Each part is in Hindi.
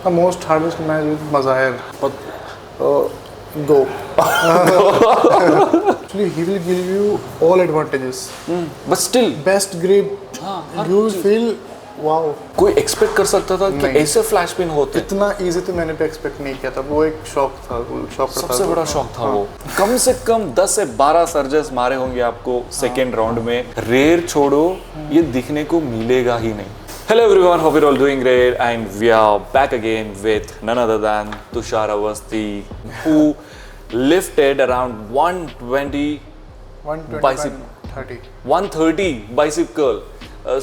The most hardest match with Mazahir, but go. Actually, he will give you all advantages. But still Best grip. You will feel wow. कोई एक्सपेक्ट कर सकता था कि नहीं। ऐसे फ्लैश पिन होते? इतना इजी तो मैंने भी एक्सपेक्ट नहीं किया था. वो एक शॉक था. सबसे बड़ा शौक था वो. कम से कम 10 से 12 सर्जेस मारे होंगे आपको सेकेंड राउंड में. रेयर छोड़ो, ये दिखने को मिलेगा ही नहीं. Hello everyone, hope you're all doing great, and we are back again with none other than Tushar Awasthi, who lifted around 120 bicep, 130. 130 bicep curl.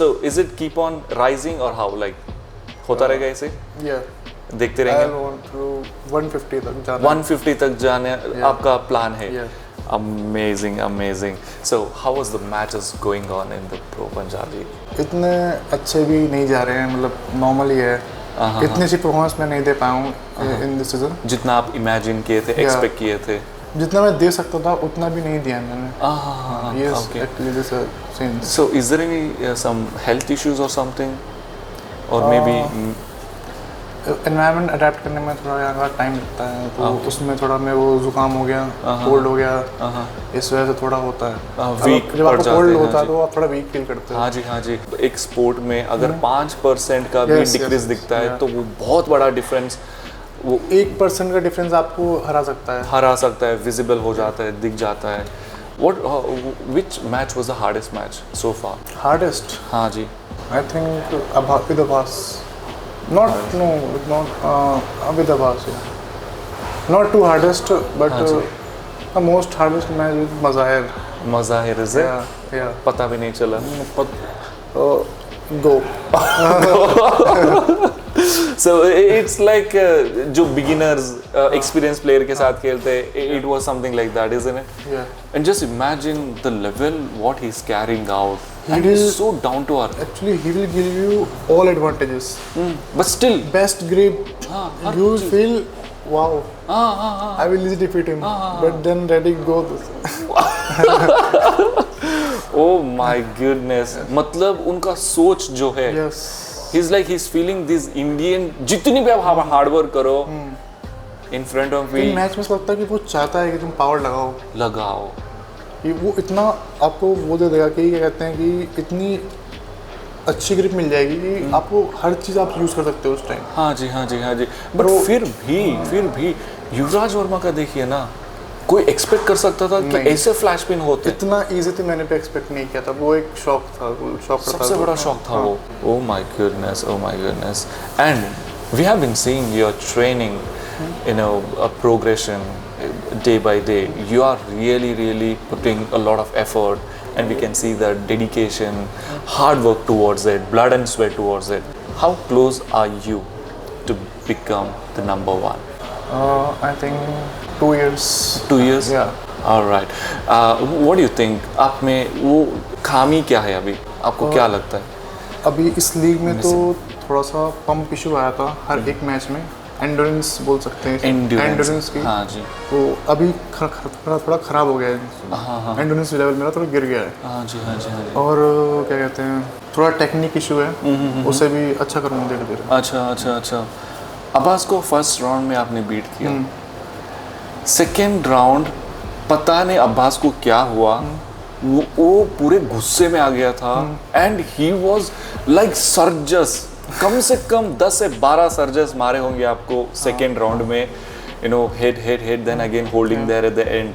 So is it keep on rising or how? Like होता रहेगा ऐसे? Yeah. देखते I रहेंगे. want to 150 तक जाना. 150 तक जाने आपका प्लान है. Yeah. Amazing, amazing. So how was the matches going on in the Pro Punjabi? इतने अच्छे भी नहीं जा रहे हैं. मतलब नॉर्मल ही है. इतनी अच्छी परफॉर्मेंस मैं नहीं दे पाया हूँ इन दिस सीजन. जितना आप इमेजिन किए थे, एक्सपेक्ट किए थे. जितना मैं दे सकता था उतना भी नहीं दिया मैंने. Yes, okay. actually this is since. So is there any some health issues or something, or maybe environment adapt करने में थोड़ा ज़्यादा टाइम लगता है. तो उसमें थोड़ा मैं वो जुकाम हो गया, कोल्ड हो गया, इस वजह से थोड़ा होता है. वीक जब पड़ आपको जाते कोल्ड हैं. होता है तो आप थोड़ा वीक फील करते हो. हाँ जी, हाँ जी. एक स्पोर्ट में अगर 5% का भी Yes, डिक्रीज yes, दिखता है yeah. तो वो बहुत बड़ा डिफरेंस, वो 1% का डिफरेंस आपको हरा सकता है. हरा सकता है, विजिबल हो जाता है, दिख जाता है. What which match was the hardest match so far? Hardest हाँ जी. I think with Abbas. Not with Abbas. Not too hardest, but the most hardest match with Mazahir. Mazahir is it? Yeah. पता भी नहीं चला. Go. So it's like जो beginners experienced player के साथ खेलते हैं, it was something like that, isn't it? Yeah. And just imagine the level what he's carrying out. And He he's will- so down to earth. Actually, he will give you all advantages. But still, Best grip. Her You will cheese. feel wow. I will easily defeat him. But then ready go. oh my goodness. मतलब उनका सोच जो है, Yes. he's like he's feeling this Indian. जितनी भी आप हार्ड वर्क करो, in front of me in match में ऐसा लगता है कि वो चाहता है कि तुम पावर लगाओ. लगाओ. कि वो इतना आपको वो दे देगा कि क्या कहते हैं कि इतनी अच्छी ग्रिप मिल जाएगी कि आपको हर चीज़ आप यूज़ कर सकते हो उस टाइम. हाँ जी, हाँ जी, हाँ जी. बट फिर भी युवराज वर्मा का देखिए ना, कोई एक्सपेक्ट कर सकता था कि नहीं. ऐसे फ्लैश पिन होते? इतना इजी तो मैंने भी एक्सपेक्ट नहीं किया था. वो एक शॉक था. सबसे बड़ा शौक था वो. Oh my goodness, oh my goodness. And we have been seeing your training, a progression day by day. You are really putting a lot of effort, and we can see the dedication, hard work towards it, blood and sweat towards it. How close are you to become the number one? I think 2 years. 2 years? Yeah. All right. What do you think? आप में वो खामी क्या है अभी? आपको क्या लगता है? अभी इस लीग में तो थोड़ा सा पंप इशू आया था हर एक मैच में. एंडोरेंस बोल सकते हैं. एंडोरेंस की. हाँ जी. तो अभी थोड़ा ख़राब हो गया है. एंडोरेंस लेवल मेरा थोड़ा गिर गया है. हाँ जी, हाँ जी, हाँ जी. और क्या कहते हैं थोड़ा टेक्निक इशू है. उसे भी अच्छा करूँगा धीरे धीरे. अच्छा. अब्बास को फर्स्ट राउंड में आपने बीट किया. सेकेंड राउंड पता नहीं अब्बास को क्या हुआ, वो पूरे गुस्से में आ गया था. And he was like surges. कम से कम 10 से 12 सर्जस मारे होंगे आपको सेकेंड राउंड में. Hit, then again holding there at the end.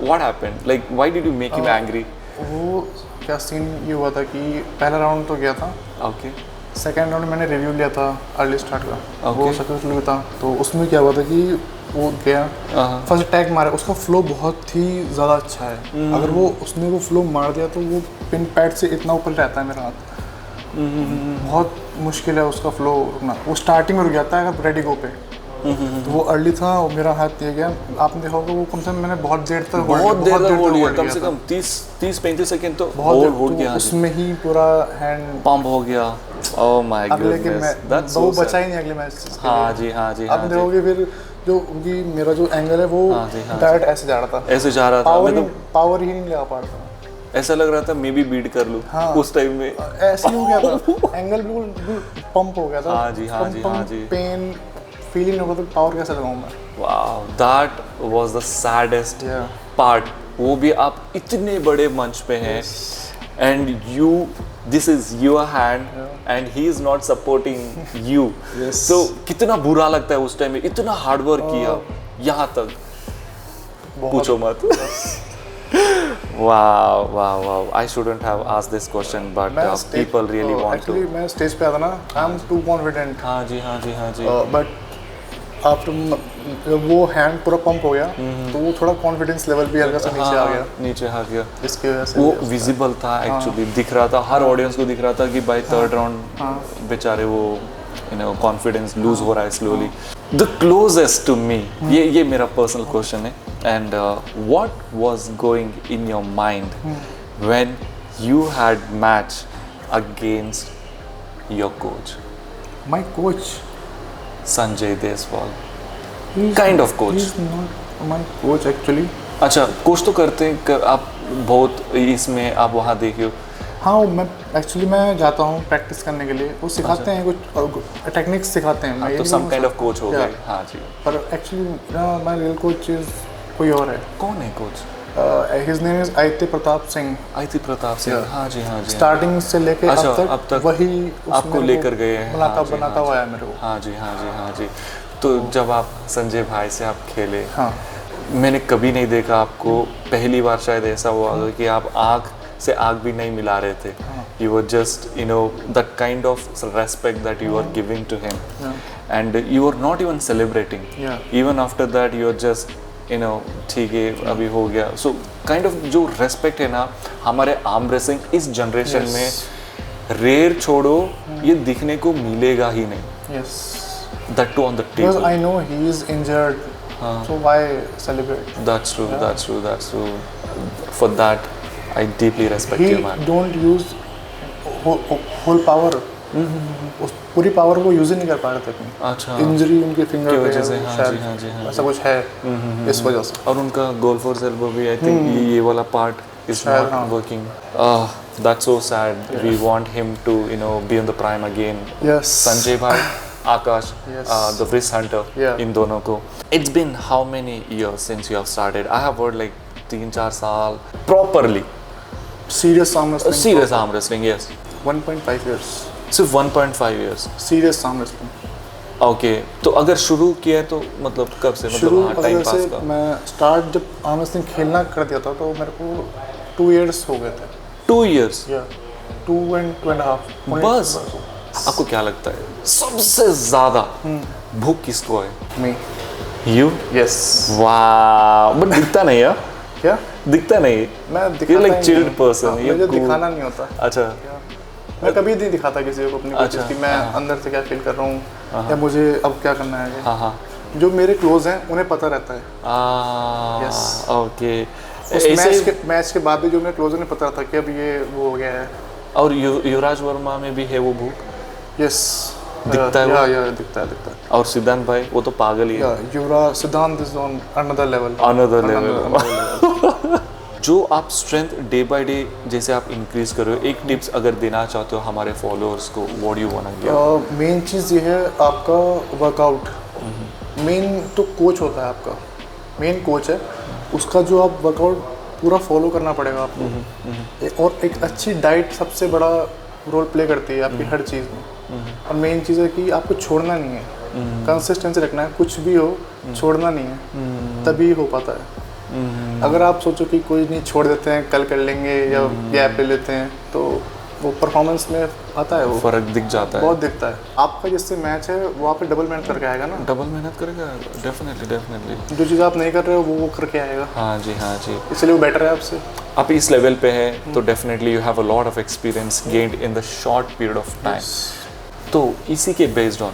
What happened? Like, why did you make him angry? वो क्या सीन ये हुआ था कि पहला राउंड तो गया था. Okay. सेकेंड राउंड मैंने रिव्यू लिया था अर्ली स्टार्ट का. Okay. वो सक्सेसफुल भी था. तो उसमें क्या हुआ था कि वो गया फर्स्ट अटैक मारा. उसका फ्लो बहुत ही ज़्यादा अच्छा है. अगर उसने वो फ्लो मार दिया तो वो पिन पैड से इतना ऊपर रहता है मेरा हाथ. बहुत मुश्किल है उसका फ्लो रुकना. वो स्टार्टिंग में रुक जाता है अगर रेडी गो पे. तो वो अर्ली था और मेरा हाथ दिया गया. आपने देखा होगा वो कम से कम मैंने बहुत देर तक होल्ड किया. कम से कम 30-35 सेकंड तो होल्ड किया. उसमें ही पूरा हैंड पंप हो गया. ओह माय गॉडनेस, दैट्स वो सो बचा ही नहीं अगले मैच. हाँ जी. आप देखोगे फिर जो उनकी मेरा जो एंगल है वो डायरेक्ट ऐसे जा रहा था. ऐसे जा रहा था. पावर ही नहीं लगा पा रहा था. ऐसा लग रहा था मैं भी बीट कर लूँ. उस टाइम में ऐसे ही हो गया था. एंगल बिल्कुल पंप हो गया था. हाँ जी. पेन फील ही नहीं होगा तो पावर कैसे लगाऊं मैं? Wow, that was the saddest Yeah. Part. वो भी आप इतने बड़े मंच पे हैं and you, this is your hand and he is not supporting you. Yes. तो कितना बुरा लगता है उस टाइम में, इतना हार्ड वर्क किया यहाँ तक, पूछो मत। Wow, wow, wow. I shouldn't have asked this question, but people really want actually to. मैं स्टेज पे आता ना, आई एम टू कॉन्फिडेंट, हाँ जी, हाँ जी, हाँ जी। बट आफ्टर वो हैंड पूरा पंप हो गया तो वो थोड़ा कॉन्फिडेंस लेवल भी हल्का सा नीचे आ गया, नीचे आ गया। इसकी वजह से वो विजिबल था एक्चुअली, दिख रहा था, हर ऑडियंस को दिख रहा था कि भाई थर्ड राउंड बेचारे वो कॉन्फिडेंस लूज हो रहा है slowly. The closest to me, ये मेरा पर्सनल क्वेश्चन है, and what was going in your mind when you had match against your coach my coach Sanjay Deswal, kind of coach. He is not my coach actually. अच्छा, कोच तो करते हैं आप बहुत, इसमें आप वहाँ देखे हो। हाँ, मैं एक्चुअली मैं जाता हूँ प्रैक्टिस करने के लिए, वो सिखाते हैं कुछ टेक्निक्स सिखाते हैं। हाँ, तो सम काइंड ऑफ कोच हो गए। हाँ जी। पर actually my real coach is कोई और है। कौन है coach? His name is Aditya Pratap Singh. Aditya Pratap Singh, हाँ जी, हाँ जी। स्टार्टिंग से लेके अच्छा, अब तक वही आपको लेकर गए हैं। बनाता हुआ है मेरे को। हाँ जी, हाँ जी, हाँ जी। तो जब आप संजय भाई से आप खेले, हाँ, मैंने कभी नहीं देखा आपको, पहली बार शायद ऐसा हुआ कि आप आँख से आँख भी नहीं मिला रहे थे। You were just, that kind of respect that you were giving to him, and you were not even celebrating. Even after that, you were just, ठीक है, अभी हो गया। So kind of जो respect है ना, हमारे आर्म रेसलिंग इस जनरेशन में रेयर छोड़ो, ये दिखने को मिलेगा ही नहीं। Yes. That too on the table. Because I know he is injured, so why celebrate? That's true. That's true. That's true. For that, I deeply respect He you, man. don't use whole power. उस पूरी पावर वो यूज ही नहीं कर पा रहे थे अपनी। अच्छा, इंजरी उनके फिंगर की पे वजह से, है, हाँ शायद जी, हाँ जी, हाँ ऐसा कुछ है इस वजह से। और उनका गोल्फर्स एल्बो भी, आई थिंक ये वाला part is not working. That's so sad. We want him to be on the prime again. Yes, Sanjay भाई, आकाश, द ब्रिस हंटर, इन दोनों को। It's been how many years since you have started? I have worked like 3-4 साल properly serious arm wrestling. Serious arm wrestling, yes. 1.5 years सिर्फ 1.5 years serious arm wrestling. Okay, तो अगर शुरू किया तो मतलब कब से? शुरू मतलब टाइम पास का। मैं स्टार्ट जब आर्म रेसलिंग खेलना कर दिया था तो मेरे को 2 years हो गए थे। 2 years? या 2 and 2.5 बस। आपको क्या लगता है सबसे ज्यादा भूख किसको है? मी। यू? यस। वाह, बट दिखता नहीं है। क्या दिखता नहीं? मैं दिखाता लाइक ही चिल्ड नहीं। पर्सन। मुझे दिखाना नहीं होता। अच्छा, मैं कभी नहीं दिखाता किसी को अपनी कोशिश अच्छा, कि मैं अंदर से क्या फील कर रहा हूँ या मुझे अब क्या करना है। हाँ हाँ। जो मेरे क्लोज हैं उन्हें पता रहता है। Yes. ओके। उस मैच के बाद भी जो मेरे क्लोज उन्हें पता था कि अब ये वो हो गया है। और युवराज वर्मा में भी है वो भूख? यस, दिखता है वो? या दिखता है। और सिद्धांत भाई, वो तो पागल ही है। युवराज, सिद्धांत is on another level. Another level. जो आप स्ट्रेंथ डे बाय डे जैसे आप इंक्रीज कर रहे हो, एक टिप्स अगर देना चाहते हो हमारे फॉलोअर्स को, what do you want to give? Main चीज़ ये है आपका वर्कआउट। मेन तो कोच होता है आपका, मेन कोच है, उसका जो आप वर्कआउट पूरा फॉलो करना पड़ेगा आपको। और एक अच्छी डाइट सबसे बड़ा रोल प्ले करती है आपकी हर चीज़ में। और मेन चीज़ है कि आपको छोड़ना नहीं है, कंसिस्टेंसी रखना है, कुछ भी हो छोड़ना नहीं है, तभी हो पाता है। अगर आप सोचो कि कोई नहीं, छोड़ देते हैं, कल कर लेंगे या गैप ले लेते हैं, तो वो परफॉर्मेंस में आता है, वो फर्क दिख जाता है, बहुत दिखता है। आपका जिससे मैच है वो आप पे डबल मेहनत करके आएगा ना। डबल मेहनत करेगा, डेफिनेटली। जो चीज़ आप नहीं कर रहे हो वो करके आएगा। हाँ जी, हाँ जी। इसलिए वो बेटर है आपसे। आप इस लेवल पे हैं तो definitely you have a lot of experience gained in the short period of time. तो इसी के बेस्ड ऑन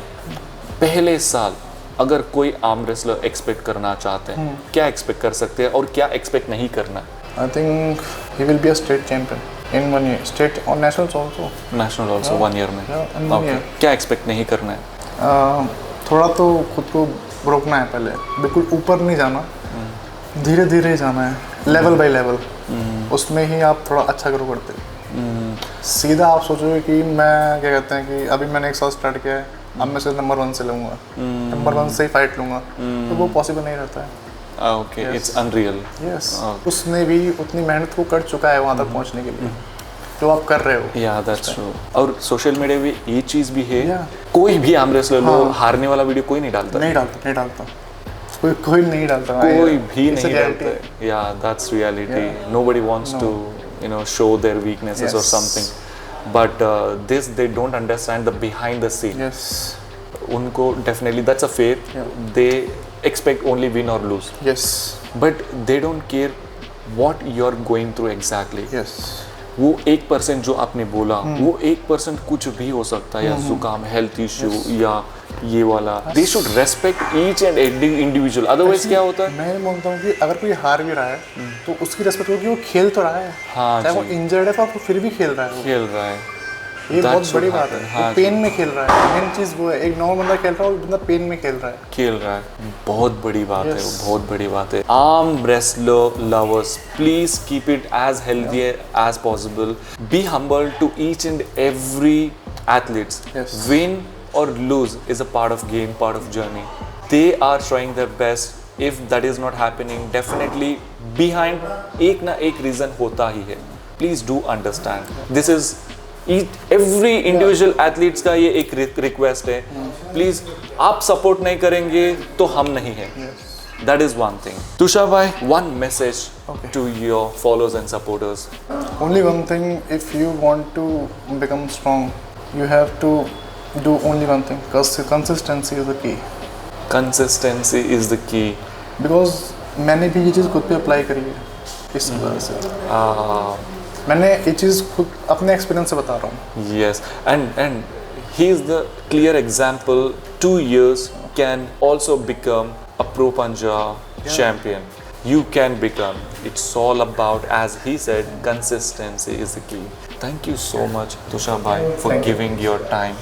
पहले साल अगर कोई आर्म रेसलर एक्सपेक्ट करना चाहते हैं, क्या एक्सपेक्ट कर सकते हैं और क्या एक्सपेक्ट नहीं करना? I think he will be a state champion in 1 year, state और nationals also. National also 1 year में। Okay. क्या एक्सपेक्ट नहीं करना है? थोड़ा तो खुद को रोकना है, पहले बिल्कुल ऊपर नहीं जाना, धीरे धीरे ही जाना है, लेवल बाय लेवल। उसमें ही आप थोड़ा अच्छा ग्रो करते हैं। सीधा आप सोचोगे कि मैं क्या कहते हैं कि अभी मैंने 1 साल स्टार्ट किया है अब मैं सिर्फ नंबर 1 से लूँगा, नंबर 1 से ही फाइट लूँगा, तो वो पॉसिबल नहीं रहता है। Okay, it's unreal. यस, उसने भी उतनी मेहनत को कर चुका है वहाँ तक पहुँचने के लिए जो आप कर रहे हो। या दैट्स ट्रू। और सोशल मीडिया में ये चीज़ भी है, Yeah. कोई भी आर्म रेसलर लो, हारने वाला वीडियो कोई नहीं डालता, नहीं डालता कोई नहीं डालता, कोई भी It's a नहीं reality. डालता। या that's reality. Nobody wants to show their weaknesses और Yes. Something, but this they don't understand the behind the scene. Yes, उनको definitely that's a faith, they expect only win और lose, yes, but they don't care what you are going through exactly. Yes, वो 1% जो आपने बोला, वो 1% कुछ भी हो सकता है, या जुकाम, हेल्थ इश्यू, या ये वाला। They should respect each and every individual. Otherwise क्या होता है, मैं मानता हूँ कि अगर कोई हार भी रहा है तो उसकी रेस्पेक्ट होगी, वो खेल तो रहा है। हाँ चाहे वो जी, इंजर्ड है पर वो फिर भी खेल रहा है, वो खेल रहा है। ये That बहुत should बड़ी बात है। happen. हाँ वो पेन में खेल रहा है, मेन चीज़ वो है। एक नॉर्मल बंदा खेल रहा है, वो बंदा पेन में खेल रहा है। खेल रहा है, बहुत बड़ी बात है, Yes. वो बहुत बड़ी बात है। Arm wrestler lovers, please keep it as healthy as possible. Be humble to each and every athletes. Yes. Win or lose is a part of game, part of journey. They are trying their best. If that is not happening, definitely behind एक ना एक reason होता ही है. Please do understand. This is every individual athletes का ये एक request है. Please, आप support नहीं करेंगे तो हम नहीं हैं. That is one thing. Tushar भाई, one message to your followers and supporters. Only one thing, if you want to become strong, you have to do only one thing, because consistency is the key. Consistency is the key. Because मैंने भी ये चीज़ खुद पे अप्लाई करी है इस वजह से। मैंने ये चीज़ खुद अपने एक्सपीरियंस से बता रहा हूँ। Yes, and he is the clear example. 2 years can also become a Pro Panja champion. You can become. It's all about, as he said, consistency is the key. Thank you so much, Tushar bhai, for Thank you. giving your time.